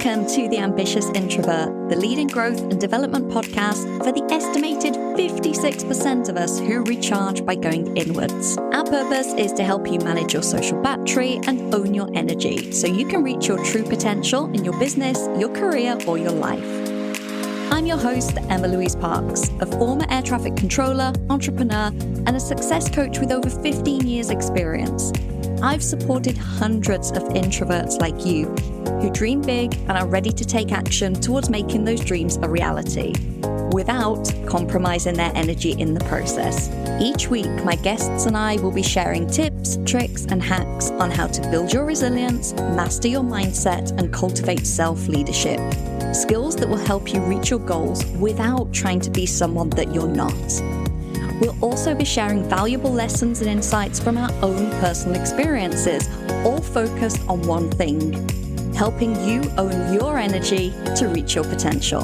Welcome to the Ambitious Introvert, the leading growth and development podcast for the estimated 56% of us who recharge by going inwards. Our purpose is to help you manage your social battery and own your energy so you can reach your true potential in your business, your career, or your life. I'm your host, Emma-Louise Parks, a former air traffic controller, entrepreneur, and a success coach with over 15 years experience. I've supported hundreds of introverts like you who dream big and are ready to take action towards making those dreams a reality without compromising their energy in the process. Each week, my guests and I will be sharing tips, tricks, and hacks on how to build your resilience, master your mindset, and cultivate self-leadership. Skills that will help you reach your goals without trying to be someone that you're not. We'll also be sharing valuable lessons and insights from our own personal experiences, all focused on one thing, helping you own your energy to reach your potential.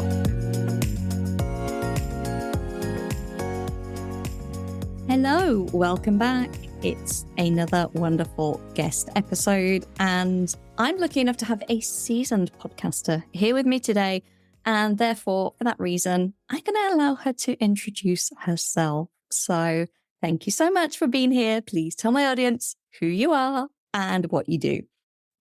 Hello, welcome back. It's another wonderful guest episode, and I'm lucky enough to have a seasoned podcaster here with me today, and therefore, for that reason, I'm going to allow her to introduce herself. So thank you so much for being here. Please tell my audience who you are and what you do.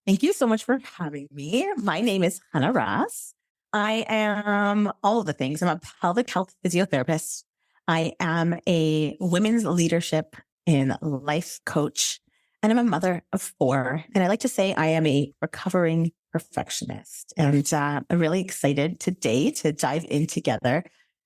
Thank you so much for having me. My name is Chana Ross. I am all of the things. I'm a pelvic health physiotherapist. I am a women's leadership and life coach, and I'm a mother of 4. And I like to say I am a recovering perfectionist. And I'm really excited today to dive in together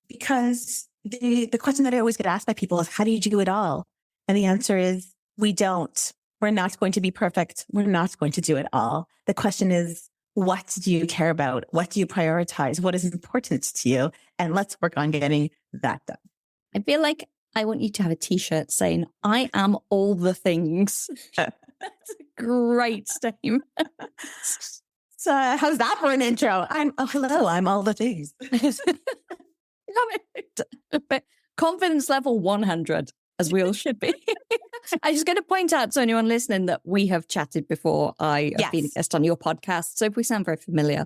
because the question that I always get asked by people is, how do you do it all? And the answer is, we don't. We're not going to be perfect. We're not going to do it all. The question is, what do you care about? What do you prioritize? What is important to you? And let's work on getting that done. I feel like I want you to have a t-shirt saying, I am all the things. That's a great statement. So how's that for an intro? Hello, I'm all the things. Confidence level 100, as we all should be. I'm just going to point out to anyone listening that we have chatted before. I have been a guest on your podcast. So if we sound very familiar,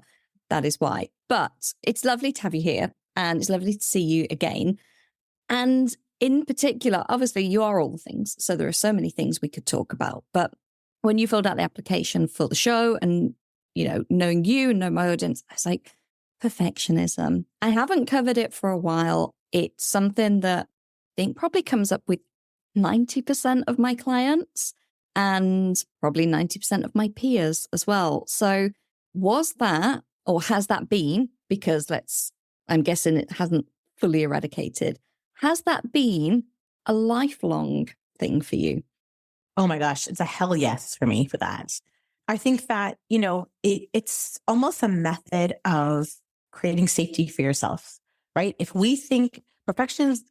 that is why. But it's lovely to have you here, and it's lovely to see you again. And in particular, obviously, you are all the things. So there are so many things we could talk about. But when you filled out the application for the show and, you know, knowing you and knowing my audience, I was like, perfectionism. I haven't covered it for a while. It's something that I think probably comes up with 90% of my clients and probably 90% of my peers as well. So was that, or has that been, because I'm guessing it hasn't fully eradicated, has that been a lifelong thing for you? Oh my gosh, it's a hell yes for me for that. I think that, you know, it's almost a method of creating safety for yourself, right? If we think perfectionism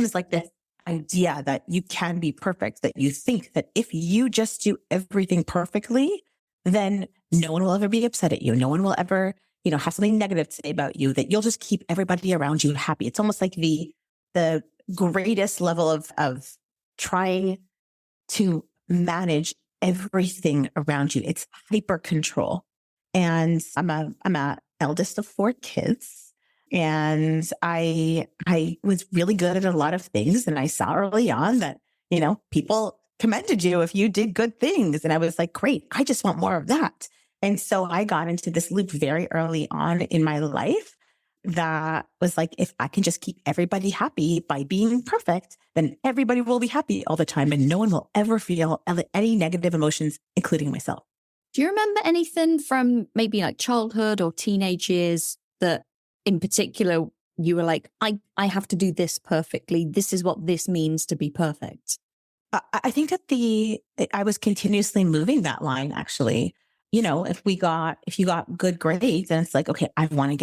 is like this idea that you can be perfect, that you think that if you just do everything perfectly, then no one will ever be upset at you. No one will ever, have something negative to say about you, that you'll just keep everybody around you happy. It's almost like the greatest level of trying to manage everything around you. It's hyper control. And I'm a eldest of 4 kids. And I was really good at a lot of things. And I saw early on that, people commended you if you did good things. And I was like, great, I just want more of that. And so I got into this loop very early on in my life that was like, if I can just keep everybody happy by being perfect, then everybody will be happy all the time. And no one will ever feel any negative emotions, including myself. Do you remember anything from maybe like childhood or teenage years that in particular you were like, I have to do this perfectly. This is what this means to be perfect. I think that I was continuously moving that line, actually. If you got good grades, then it's like, okay, I want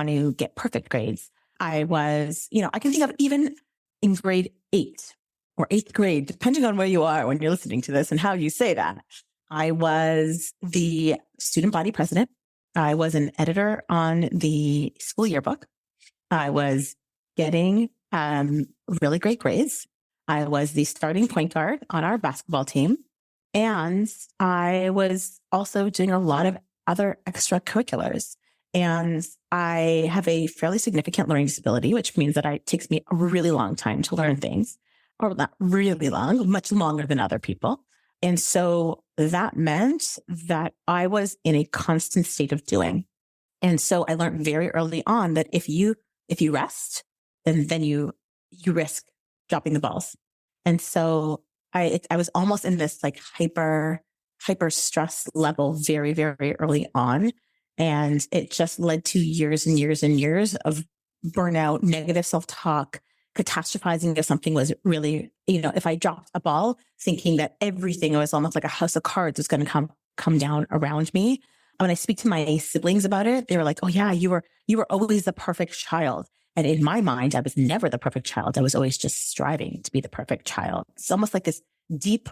to get perfect grades. I was, I can think of even in grade 8 or 8th grade, depending on where you are when you're listening to this and how you say that. I was the student body president. I was an editor on the school yearbook. I was getting really great grades. I was the starting point guard on our basketball team. And I was also doing a lot of other extracurriculars. And I have a fairly significant learning disability, which means that it takes me a really long time to learn things, or not really long, much longer than other people. And so that meant that I was in a constant state of doing. And so I learned very early on that if you rest, then you risk dropping the balls. And so I was almost in this like hyper stress level very, very early on. And it just led to years and years and years of burnout, negative self-talk, catastrophizing if something was really, if I dropped a ball, thinking that everything was almost like a house of cards was going to come down around me. When I speak to my siblings about it, they were like, oh yeah, you were always the perfect child. And in my mind, I was never the perfect child. I was always just striving to be the perfect child. It's almost like this deep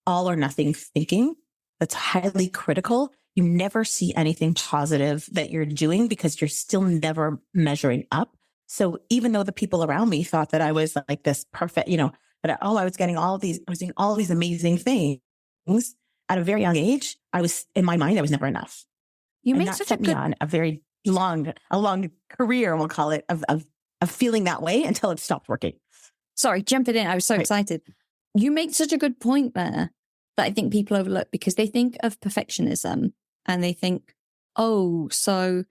all or nothing thinking that's highly critical. You never see anything positive that you're doing because you're still never measuring up. So even though the people around me thought that I was like this perfect, that I was doing all these amazing things at a very young age, in my mind, I was never enough. You and make that such set me on a very long career, we'll call it, of feeling that way until it stopped working. Sorry, jumping in. I was so excited. You make such a good point there that I think people overlook because they think of perfectionism and they think, oh, so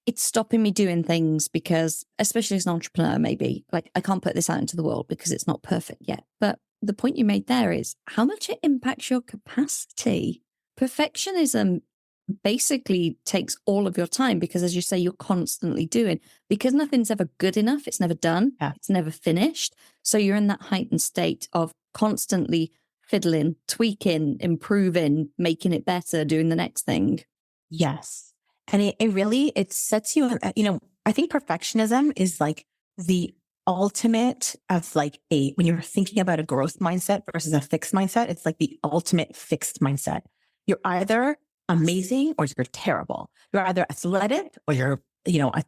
it's stopping me doing things because, especially as an entrepreneur, maybe like I can't put this out into the world because it's not perfect yet. But the point you made there is how much it impacts your capacity. Perfectionism basically takes all of your time because, as you say, you're constantly doing, because nothing's ever good enough. It's never done. Yeah. It's never finished. So you're in that heightened state of constantly fiddling, tweaking, improving, making it better, doing the next thing. Yes. And it sets you, I think perfectionism is like the ultimate of like when you're thinking about a growth mindset versus a fixed mindset, it's like the ultimate fixed mindset. You're either amazing or you're terrible. You're either athletic or you're,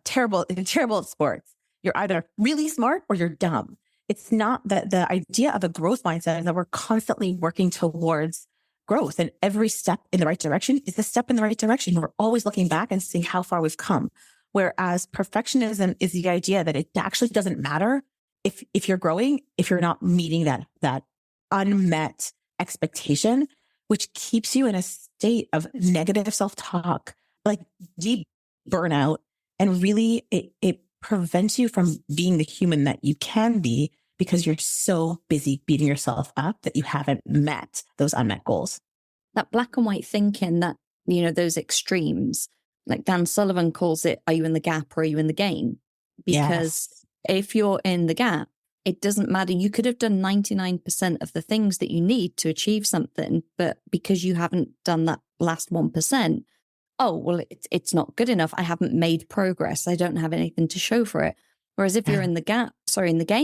terrible at sports. You're either really smart or you're dumb. It's not that the idea of a growth mindset is that we're constantly working towards growth, and every step in the right direction is the step in the right direction. We're always looking back and seeing how far we've come. Whereas perfectionism is the idea that it actually doesn't matter if you're growing, if you're not meeting that unmet expectation, which keeps you in a state of negative self-talk, like deep burnout. And really it prevents you from being the human that you can be because you're so busy beating yourself up that you haven't met those unmet goals. That black and white thinking, that, those extremes, like Dan Sullivan calls it, are you in the gap or are you in the game? Because if you're in the gap, it doesn't matter. You could have done 99% of the things that you need to achieve something, but because you haven't done that last 1%, oh, well, it's not good enough. I haven't made progress. I don't have anything to show for it. Whereas if you're in the gain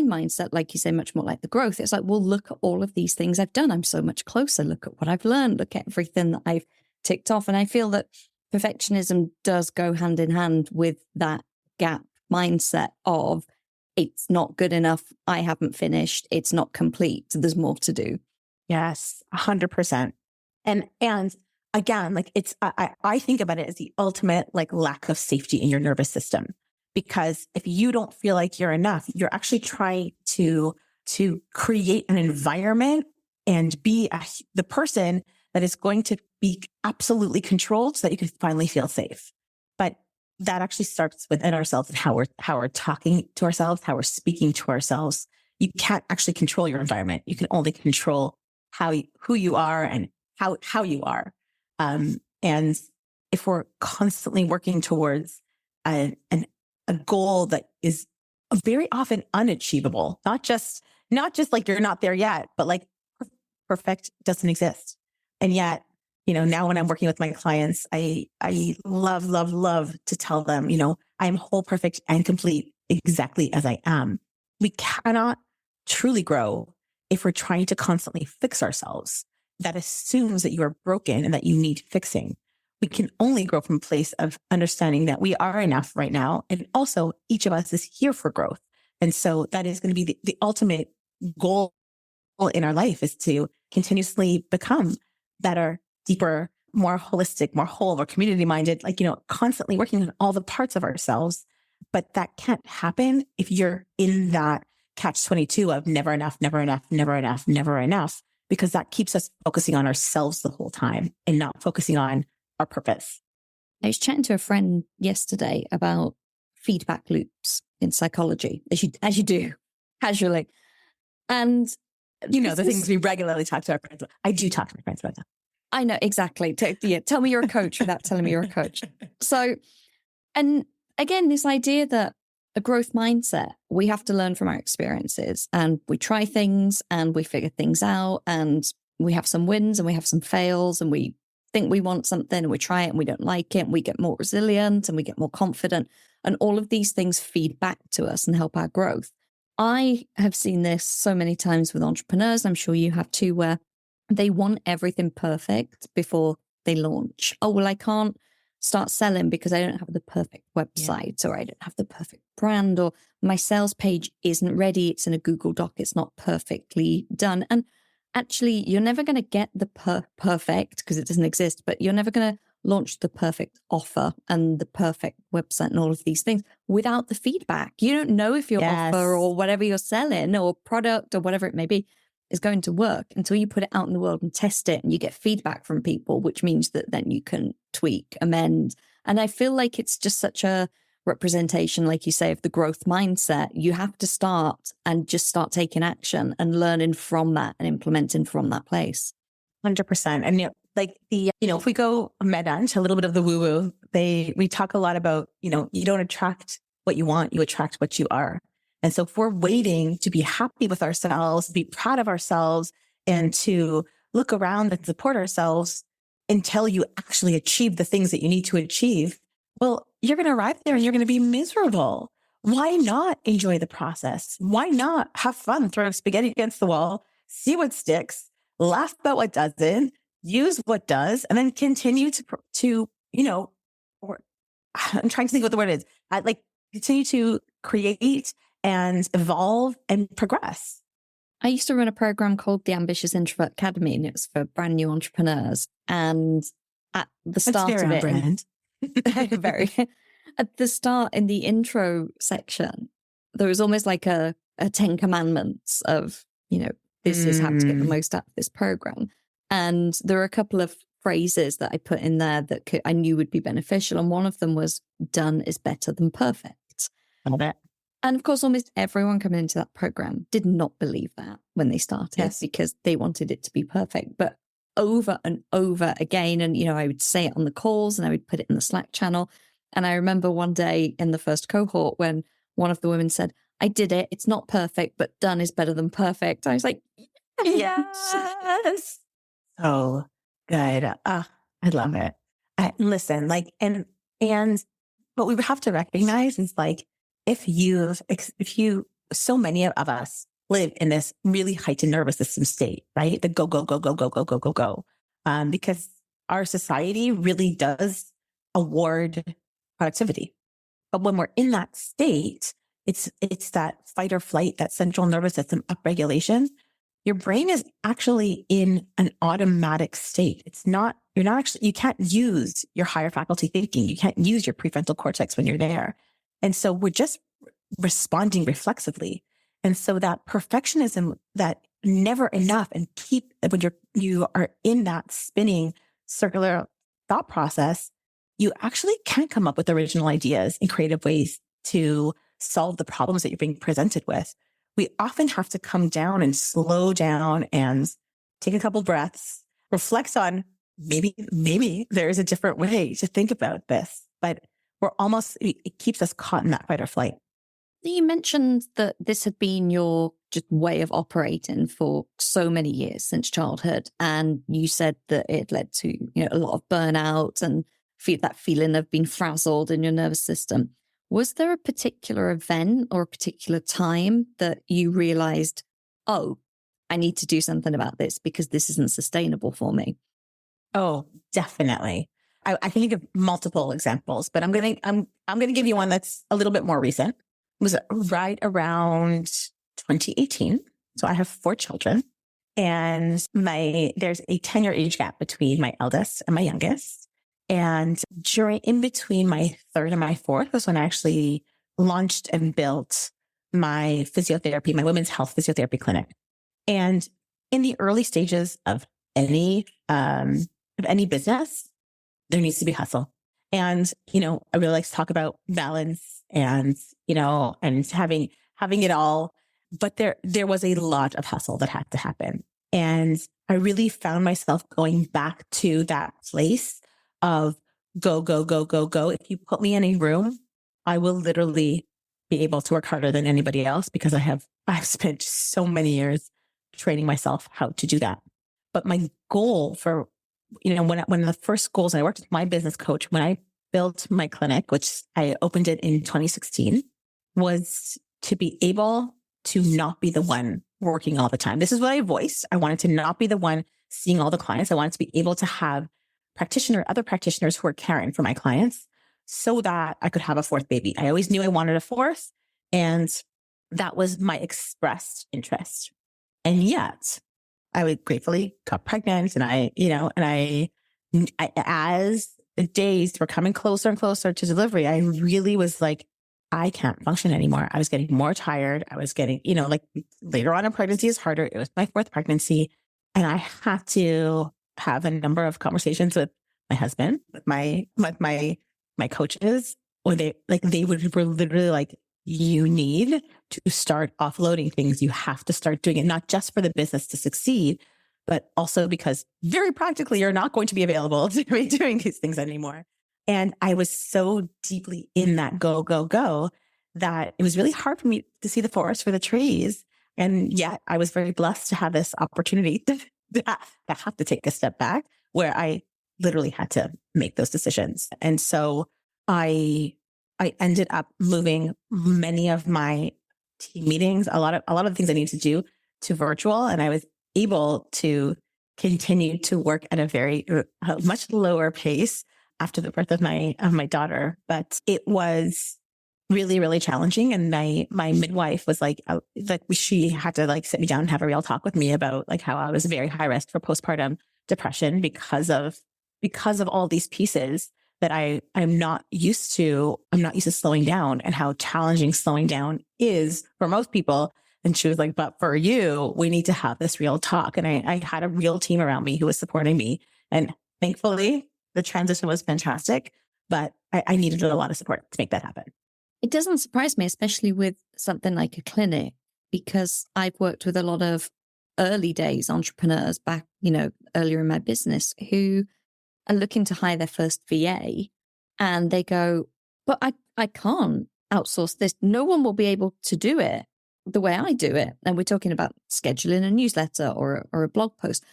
mindset, like you say, much more like the growth, it's like, well, look at all of these things I've done. I'm so much closer. Look at what I've learned. Look at everything that I've ticked off. And I feel that perfectionism does go hand in hand with that gap mindset of it's not good enough. I haven't finished. It's not complete. There's more to do. Yes, 100%. And again, like I think about it as the ultimate like lack of safety in your nervous system. Because if you don't feel like you're enough, you're actually trying to create an environment and be the person that is going to be absolutely controlled so that you can finally feel safe. But that actually starts within ourselves and how we're talking to ourselves, how we're speaking to ourselves. You can't actually control your environment. You can only control who you are and how you are. And if we're constantly working towards a goal that is very often unachievable, not just like you're not there yet, but like perfect doesn't exist. And yet, now when I'm working with my clients, I love to tell them, I am whole, perfect, and complete exactly as I am. We cannot truly grow if we're trying to constantly fix ourselves. That assumes that you are broken and that you need fixing. We can only grow from a place of understanding that we are enough right now. And also each of us is here for growth. And so that is going to be the ultimate goal in our life, is to continuously become better, deeper, more holistic, more whole, more community minded, like, constantly working on all the parts of ourselves. But that can't happen if you're in that catch-22 of never enough, never enough, never enough, never enough, because that keeps us focusing on ourselves the whole time and not focusing on our purpose. I was chatting to a friend yesterday about feedback loops in psychology, as you do casually. And the things we regularly talk to our friends about. I do talk to my friends about that. I know, exactly. Tell me you're a coach without telling me you're a coach. So, and again, this idea that a growth mindset, we have to learn from our experiences, and we try things and we figure things out, and we have some wins and we have some fails, and we think we want something and we try it and we don't like it, and we get more resilient and we get more confident. And all of these things feed back to us and help our growth. I have seen this so many times with entrepreneurs. I'm sure you have too, where they want everything perfect before they launch. Oh, well, I can't start selling because I don't have the perfect website, or I don't have the perfect brand, or my sales page isn't ready. It's in a Google Doc. It's not perfectly done. And actually, you're never going to get the perfect, because it doesn't exist, but you're never going to launch the perfect offer and the perfect website and all of these things without the feedback. You don't know if your offer or whatever you're selling or product or whatever it may be is going to work until you put it out in the world and test it, and you get feedback from people, which means that then you can tweak, amend. And I feel like it's just such a representation, like you say, of the growth mindset. You have to start and just start taking action and learning from that and implementing from that place. 100%. And if we go meta into a little bit of the woo-woo, we talk a lot about, you don't attract what you want, you attract what you are. And so if we're waiting to be happy with ourselves, be proud of ourselves, and to look around and support ourselves until you actually achieve the things that you need to achieve, well, you're going to arrive there and you're going to be miserable. Why not enjoy the process? Why not have fun throwing spaghetti against the wall, see what sticks, laugh about what doesn't, use what does, and then continue or I'm trying to think what the word is. Continue to create and evolve and progress. I used to run a program called the Ambitious Introvert Academy, and it was for brand new entrepreneurs. And at the start of it, brand. At the start in the intro section, there was almost like a 10 commandments of, this is how to get the most out of this program. And there were a couple of phrases that I put in there that I knew would be beneficial. And one of them was, done is better than perfect. I bet. And of course, almost everyone coming into that program did not believe that when they started, because they wanted it to be perfect. But over and over again, and, I would say it on the calls and I would put it in the Slack channel. And I remember one day in the first cohort when one of the women said, I did it. It's not perfect, but done is better than perfect. I was like, yes. So good. I love it. Listen, what we have to recognize is so many of us live in this really heightened nervous system state, right? The go, go, go, go, go, go, go, go, go. Because our society really does award productivity. But when we're in that state, it's that fight or flight, that central nervous system upregulation. Your brain is actually in an automatic state. You can't use your higher faculty thinking. You can't use your prefrontal cortex when you're there. And so we're just responding reflexively. And so that perfectionism, that never enough, and when you are in that spinning circular thought process, you actually can't come up with original ideas and creative ways to solve the problems that you're being presented with. We often have to come down and slow down and take a couple breaths, reflect on maybe there is a different way to think about this, but it keeps us caught in that fight or flight. You mentioned that this had been your just way of operating for so many years since childhood. And you said that it led to, a lot of burnout and that feeling of being frazzled in your nervous system. Was there a particular event or a particular time that you realized, oh, I need to do something about this because this isn't sustainable for me? Oh, definitely. I can think of multiple examples, but I'm going to give you one that's a little bit more recent. It was right around 2018. So I have 4 children, And there's a 10-year age gap between my eldest and my youngest. And in between my third and my fourth was when I actually launched and built my physiotherapy, my women's health physiotherapy clinic. And in the early stages of any business, there needs to be hustle. And, I really like to talk about balance and, and having it all. But there was a lot of hustle that had to happen. And I really found myself going back to that place of go, go, go, go, go. If you put me in a room, I will literally be able to work harder than anybody else because I've spent so many years training myself how to do that. But my goal for, when the first goals, I worked with my business coach, when I built my clinic, which I opened it in 2016, was to be able to not be the one working all the time. This is what I voiced. I wanted to not be the one seeing all the clients. I wanted to be able to have other practitioners who are caring for my clients so that I could have a fourth baby. I always knew I wanted a fourth, and that was my expressed interest. And yet I would gratefully got pregnant, and I as the days were coming closer and closer to delivery, I really was like, I can't function anymore. I was getting more tired. I was getting, later on in pregnancy is harder. It was my fourth pregnancy. And I had to have a number of conversations with my husband, with my coaches, where they were literally like, you need to start offloading things. You have to start doing it, not just for the business to succeed, but also because very practically you're not going to be available to be doing these things anymore. And I was so deeply in that go, go, go that it was really hard for me to see the forest for the trees. And yet I was very blessed to have this opportunity to have to take a step back where I literally had to make those decisions. And so I ended up moving many of my team meetings, a lot of the things I needed to do, to virtual. And I was able to continue to work at a much lower pace after the birth of my daughter. But it was really, really challenging. And my midwife was she had to sit me down and have a real talk with me about how I was very high risk for postpartum depression because of all these pieces that I'm not used to. I'm not used to slowing down, and how challenging slowing down is for most people. And she was like, but for you, we need to have this real talk. And I had a real team around me who was supporting me. And thankfully, the transition was fantastic, but I needed a lot of support to make that happen. It doesn't surprise me, especially with something like a clinic, because I've worked with a lot of early days entrepreneurs back, earlier in my business, who are looking to hire their first VA, and they go, but I can't outsource this. No one will be able to do it the way I do it. And we're talking about scheduling a newsletter or a blog post.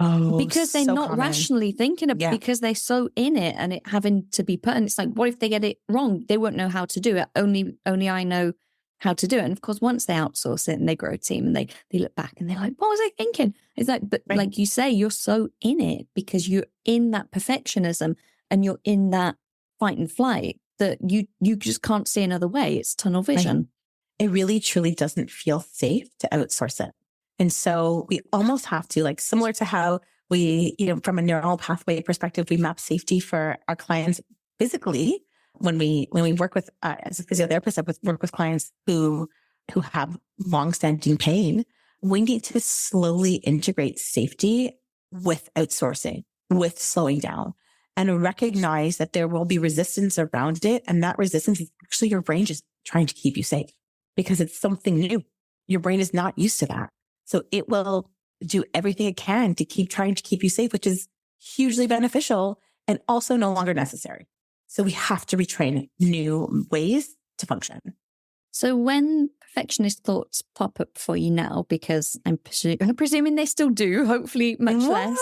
Oh, because they're so not common. Rationally thinking about because they're so in it and it having to be put. And it's like, what if they get it wrong? They won't know how to do it. Only I know how to do it. And of course, once they outsource it and they grow a team and they look back and they're like, what was I thinking? It's like, but Right. Like you say, you're so in it because you're in that perfectionism and you're in that fight and flight that you just can't see another way. It's tunnel vision. Right. It really truly doesn't feel safe to outsource it. And so we almost have to, similar to how we, from a neural pathway perspective, we map safety for our clients physically. When we work with, as a physiotherapist, I work with clients who have longstanding pain. We need to slowly integrate safety with outsourcing, with slowing down, and recognize that there will be resistance around it. And that resistance is actually your brain just trying to keep you safe because it's something new. Your brain is not used to that. So it will do everything it can to keep trying to keep you safe, which is hugely beneficial and also no longer necessary. So we have to retrain new ways to function. So when perfectionist thoughts pop up for you now, because I'm presuming they still do, hopefully much less.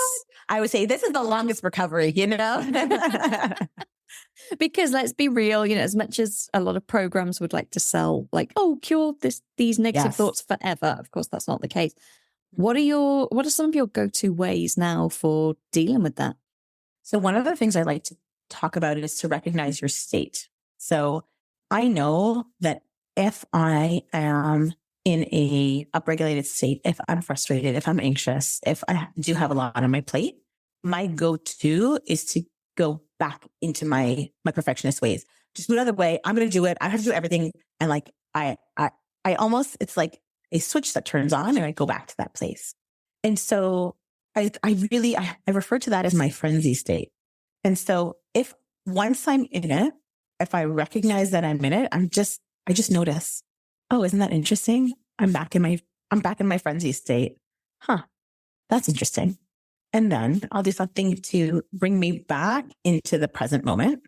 I would say this is the longest recovery, Because let's be real, as much as a lot of programs would like to sell, cure these negative thoughts forever. Of course, that's not the case. What are some of your go-to ways now for dealing with that? So one of the things I like to talk about is to recognize your state. So I know that if I am in a upregulated state, if I'm frustrated, if I'm anxious, if I do have a lot on my plate, my go-to is to go back into my perfectionist ways. Just do it another way. I'm going to do it. I have to do everything. And like, I almost, it's like a switch that turns on and I go back to that place. And so I refer to that as my frenzy state. And so if once I'm in it, if I recognize that I'm in it, I just notice, oh, isn't that interesting? I'm back in my frenzy state. Huh. That's interesting. And then I'll do something to bring me back into the present moment,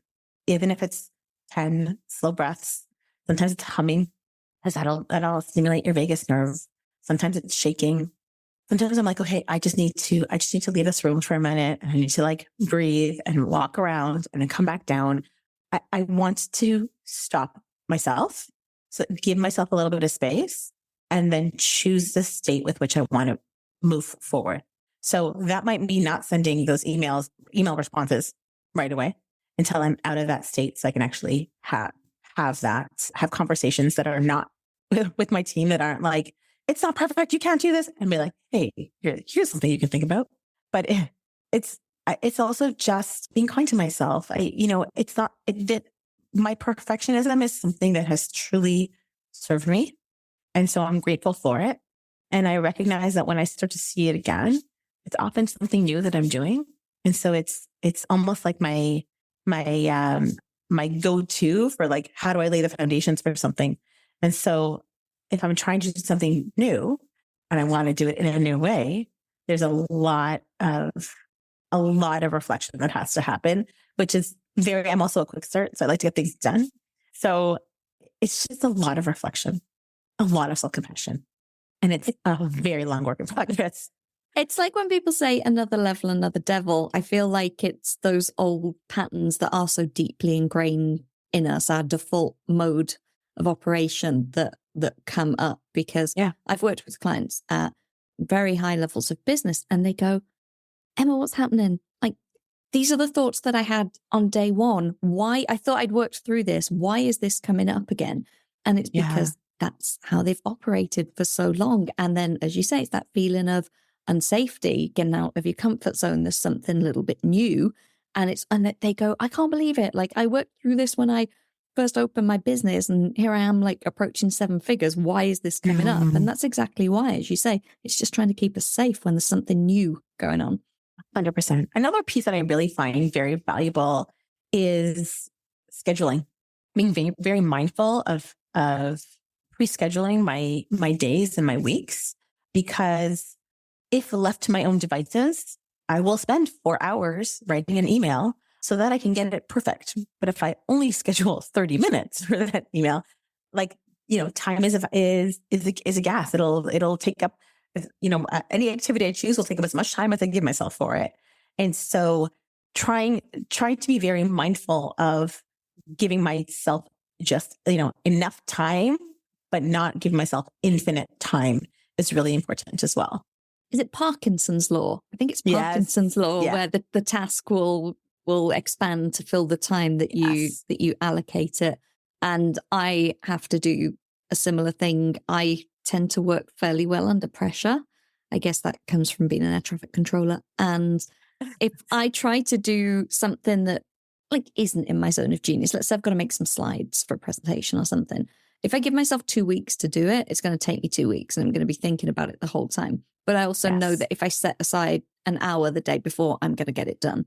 even if it's 10 slow breaths. Sometimes it's humming, because that'll stimulate your vagus nerve. Sometimes it's shaking. Sometimes I'm like, okay, I just need to leave this room for a minute. And I need to like breathe and walk around and then come back down. I want to stop myself. So give myself a little bit of space and then choose the state with which I want to move forward. So that might be not sending those email responses right away until I'm out of that state. So I can actually have conversations that are not with my team, that aren't like, it's not perfect, you can't do this. And be like, hey, here's something you can think about. But it's also just being kind to myself. My perfectionism is something that has truly served me. And so I'm grateful for it. And I recognize that when I start to see it again, it's often something new that I'm doing. And so it's almost like my go-to for like, how do I lay the foundations for something? And so if I'm trying to do something new and I want to do it in a new way, there's a lot of reflection that has to happen, which is I'm also a quick start. So I like to get things done. So it's just a lot of reflection, a lot of self-compassion. And it's a very long work in progress. It's like when people say another level, another devil. I feel like it's those old patterns that are so deeply ingrained in us, our default mode of operation that come up. Because I've worked with clients at very high levels of business and they go, Emma, what's happening? Like, these are the thoughts that I had on day one. Why? I thought I'd worked through this. Why is this coming up again? And it's because that's how they've operated for so long. And then, as you say, it's that feeling of unsafety, getting out of your comfort zone. There's something a little bit new. And they go, I can't believe it. Like, I worked through this when I first opened my business and here I am like approaching 7 figures. Why is this coming up? And that's exactly why, as you say, it's just trying to keep us safe when there's something new going on. 100%. Another piece that I really find very valuable is scheduling, being very, very mindful of pre-scheduling my days and my weeks, because if left to my own devices, I will spend 4 hours writing an email so that I can get it perfect. But if I only schedule 30 minutes for that email, like, time is a gas. It'll take up, any activity I choose will take up as much time as I give myself for it. And so trying to be very mindful of giving myself just, enough time, but not giving myself infinite time is really important as well. Is it Parkinson's law? I think it's Parkinson's law where the task will expand to fill the time that you allocate it. And I have to do a similar thing. I tend to work fairly well under pressure. I guess that comes from being an air traffic controller. And if I try to do something that like isn't in my zone of genius, let's say I've got to make some slides for a presentation or something. If I give myself 2 weeks to do it, it's going to take me 2 weeks and I'm going to be thinking about it the whole time. But I also know that if I set aside an hour the day before, I'm going to get it done.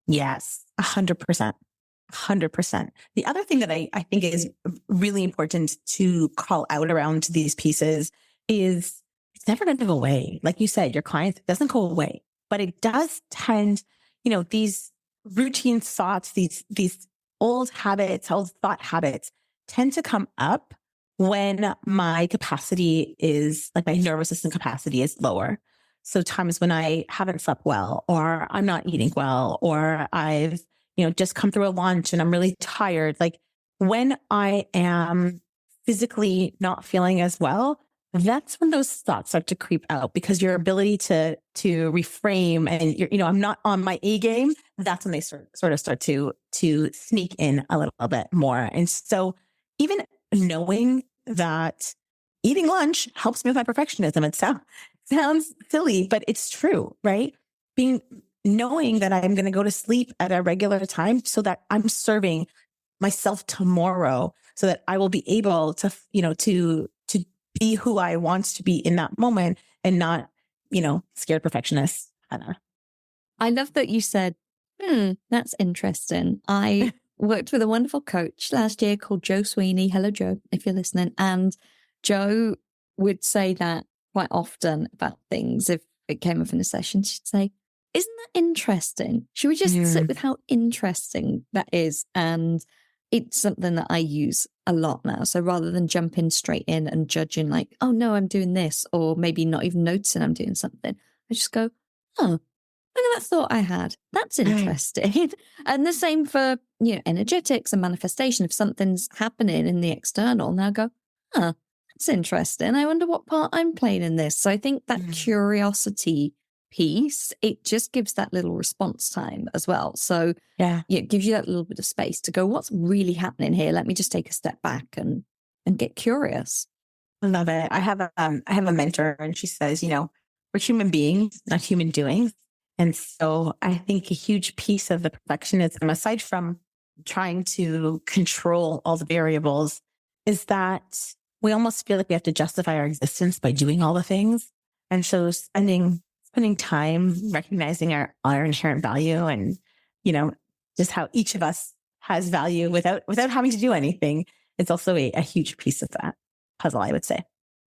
Yes, 100%. 100%. The other thing that I think is really important to call out around these pieces is it's never going to go away. Like you said, your client doesn't go away, but it does tend, these routine thoughts, these old thought habits tend to come up when my capacity is like my nervous system capacity is lower. So times when I haven't slept well, or I'm not eating well, or I've, just come through a lunch and I'm really tired. Like when I am physically not feeling as well, that's when those thoughts start to creep out, because your ability to reframe and I'm not on my A game. That's when they sort of start to sneak in a little bit more. And so even knowing that eating lunch helps me with my perfectionism. It sounds silly, but it's true, right? Knowing that I'm going to go to sleep at a regular time so that I'm serving myself tomorrow so that I will be able to, to be who I want to be in that moment and not, scared perfectionist. I love that you said, that's interesting. I worked with a wonderful coach last year called Joe Sweeney. Hello, Joe, if you're listening. And Joe would say that quite often about things. If it came up in a session, she'd say, isn't that interesting? Should we just sit with how interesting that is? And it's something that I use a lot now. So rather than jumping straight in and judging like, oh no, I'm doing this, or maybe not even noticing I'm doing something, I just go, oh, look at that thought I had. That's interesting. And the same for, energetics and manifestation. If something's happening in the external, now go, that's interesting. I wonder what part I'm playing in this. So I think that curiosity piece, it just gives that little response time as well. So it gives you that little bit of space to go, what's really happening here? Let me just take a step back and get curious. I love it. I have a mentor, and she says, we're human beings, not human doings. And so I think a huge piece of the perfectionism, aside from trying to control all the variables, is that we almost feel like we have to justify our existence by doing all the things. And so spending time recognizing our inherent value and, just how each of us has value without having to do anything. It's also a huge piece of that puzzle, I would say.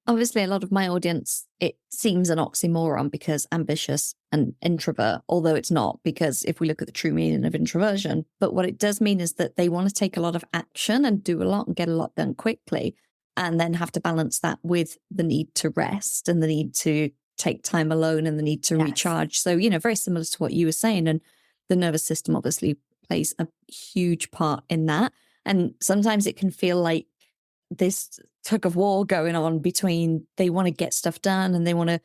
Obviously, a lot of my audience, it seems an oxymoron because ambitious and introvert, although it's not, because if we look at the true meaning of introversion, but what it does mean is that they want to take a lot of action and do a lot and get a lot done quickly, and then have to balance that with the need to rest and the need to take time alone and the need to recharge. So, very similar to what you were saying. And the nervous system obviously plays a huge part in that. And sometimes it can feel like this tug of war going on between they want to get stuff done and they want to,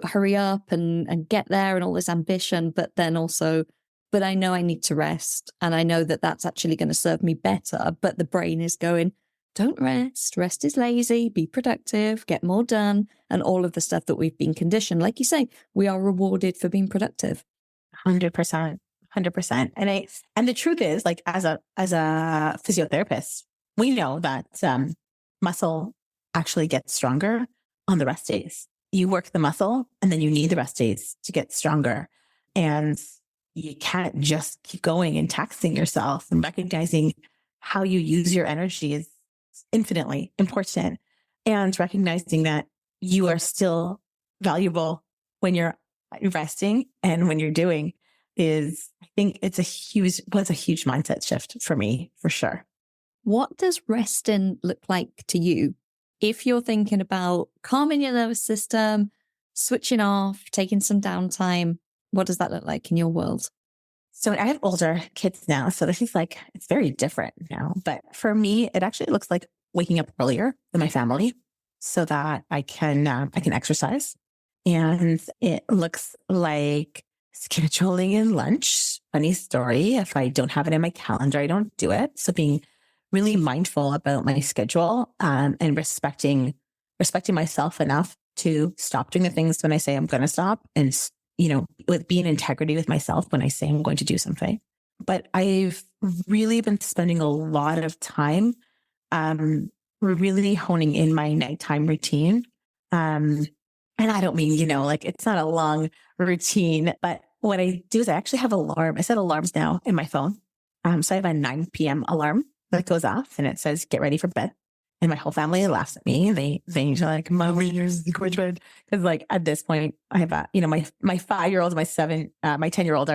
hurry up and get there and all this ambition, but then also, but I know I need to rest and I know that that's actually going to serve me better. But the brain is going, don't rest. Rest is lazy. Be productive. Get more done. And all of the stuff that we've been conditioned. Like you say, we are rewarded for being productive. 100%. 100%. And the truth is, like, as a physiotherapist, we know that muscle actually gets stronger on the rest days. You work the muscle and then you need the rest days to get stronger. And you can't just keep going and taxing yourself, and recognizing how you use your energy is infinitely important, and recognizing that you are still valuable when you're resting and when you're doing is, I think was a huge mindset shift for me, for sure. What does resting look like to you? If you're thinking about calming your nervous system, switching off, taking some downtime, what does that look like in your world? So I have older kids now, so this is it's very different now. But for me, it actually looks like waking up earlier than my family so that I can exercise. And it looks like scheduling in lunch. Funny story, if I don't have it in my calendar, I don't do it. So being really mindful about my schedule and respecting myself enough to stop doing the things when I say I'm going to stop, and with being in integrity with myself when I say I'm going to do something. But I've really been spending a lot of time really honing in my nighttime routine. And I don't mean, it's not a long routine, but what I do is I actually have I set alarms now in my phone. So I have a 9 p.m. alarm that goes off and it says, get ready for bed. And my whole family laughs at me. They are like, Mom, where's the quick bed? Because at this point I have my 5-year-old, my 10-year-old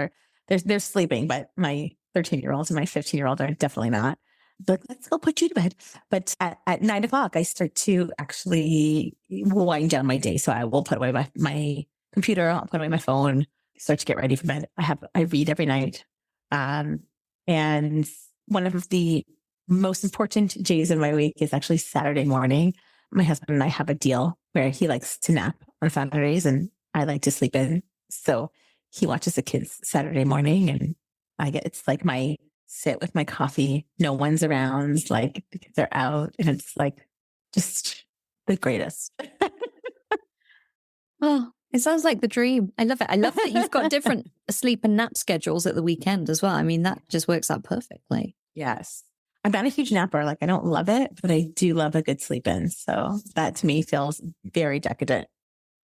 they're sleeping, but my 13-year-old and my 15-year-old are definitely not. But let's go put you to bed. But at 9:00, I start to actually wind down my day. So I will put away my computer, I'll put away my phone, start to get ready for bed. I read every night. And one of the most important days in my week is actually Saturday morning. My husband and I have a deal where he likes to nap on Saturdays and I like to sleep in. So he watches the kids Saturday morning, and it's like my sit with my coffee. No one's around, the kids are out, and it's just the greatest. Oh, it sounds like the dream. I love it. I love that you've got different sleep and nap schedules at the weekend as well. I mean, that just works out perfectly. Yes. I'm not a huge napper. Like, I don't love it, but I do love a good sleep in. So that to me feels very decadent.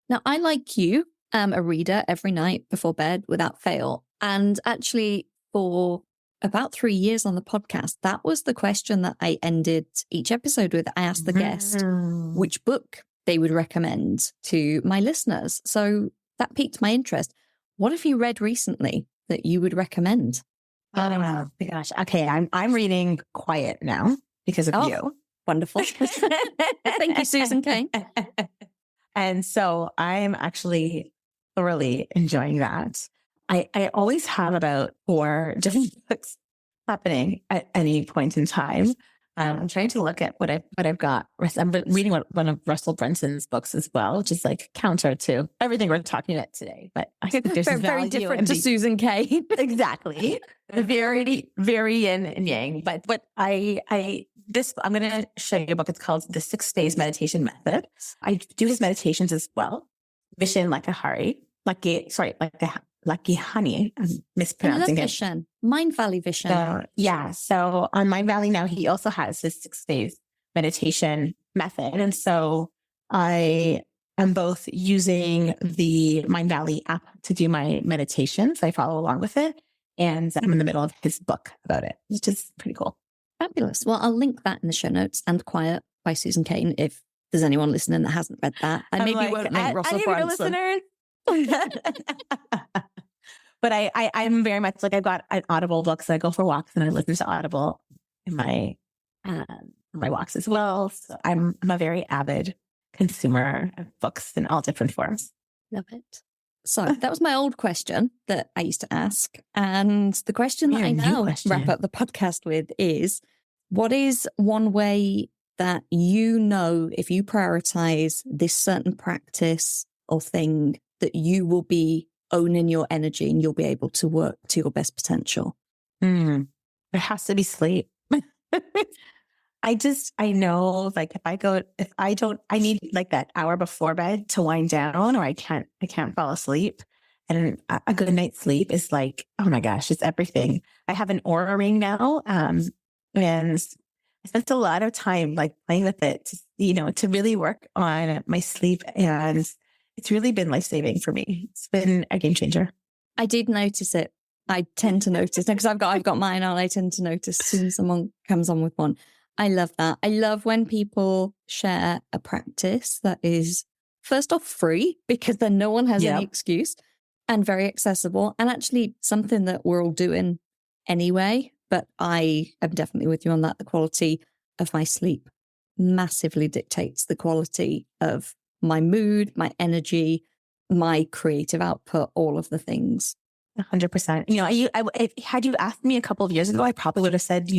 Now, I, like you, am a reader every night before bed without fail. And actually, for about 3 years on the podcast, that was the question that I ended each episode with. I asked the guest which book they would recommend to my listeners. So that piqued my interest. What have you read recently that you would recommend? Oh my gosh. Okay. I'm reading Quiet now because of you. Wonderful. Thank you, Susan Cain. And so I'm actually thoroughly enjoying that. I always have about 4 different books happening at any point in time. I'm trying to look at what I've got. I'm reading one of Russell Brunson's books as well, which is like counter to everything we're talking about today. But I think there's very different to Susan Cain. Exactly. Very, very yin and yang. But what I'm going to show you a book. It's called The 6 Days Meditation Method. I do his meditations as well. Vishen Lucky Honey. I'm mispronouncing it. Vishen. Mind Valley Vishen. So on Mind Valley now, he also has his 6 days meditation method. And so I am both using the Mind Valley app to do my meditations. I follow along with it. And I'm in the middle of his book about it, which is pretty cool. Fabulous. Well, I'll link that in the show notes, and Quiet by Susan Cain, if there's anyone listening that hasn't read that. And maybe won't link Russell Brunson. But I'm very much like, I've got an Audible book, so I go for walks and I listen to Audible in my walks as well. So I'm a very avid consumer of books in all different forms. Love it. So that was my old question that I used to ask. And the question that I now wrap up the podcast with is, what is one way that you know if you prioritize this certain practice or thing that you will be owning your energy and you'll be able to work to your best potential? There has to be sleep. I know, like, I need like that hour before bed to wind down, or I can't fall asleep. And a good night's sleep is like, oh my gosh, it's everything. I have an Aura ring now. And I spent a lot of time like playing with it, to really work on my sleep. And it's really been life-saving for me. It's been a game changer. I did notice it. I tend to notice because I've got mine on. I tend to notice as soon as someone comes on with one. I love that. I love when people share a practice that is, first off, free, because then no one has any excuse, and very accessible, and actually something that we're all doing anyway. But I am definitely with you on that. The quality of my sleep massively dictates the quality of my mood, my energy, my creative output, all of the things. 100%. Had you asked me a couple of years ago, I probably would have said,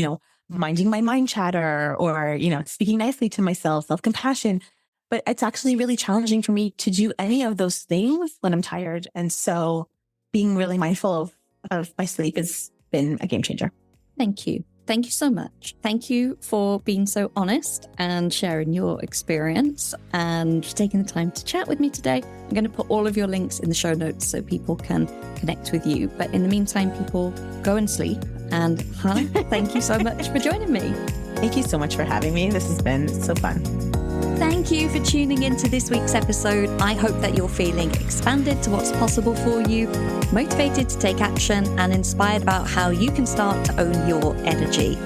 minding my mind chatter, or, speaking nicely to myself, self-compassion. But it's actually really challenging for me to do any of those things when I'm tired. And so being really mindful of my sleep has been a game changer. Thank you. Thank you so much. Thank you for being so honest and sharing your experience and taking the time to chat with me today. I'm going to put all of your links in the show notes so people can connect with you. But in the meantime, people, go and sleep. And Hannah, thank you so much for joining me. Thank you so much for having me. This has been so fun. Thank you for tuning into this week's episode. I hope that you're feeling expanded to what's possible for you, motivated to take action, and inspired about how you can start to own your energy.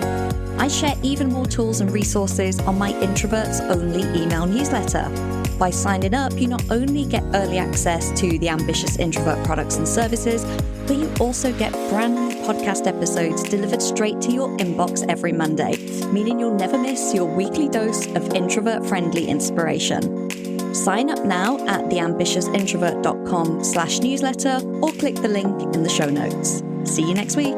I share even more tools and resources on my Introverts Only email newsletter. By signing up, you not only get early access to the Ambitious Introvert products and services, but you also get brand new podcast episodes delivered straight to your inbox every Monday, meaning you'll never miss your weekly dose of introvert-friendly inspiration. Sign up now at theambitiousintrovert.com/newsletter or click the link in the show notes. See you next week.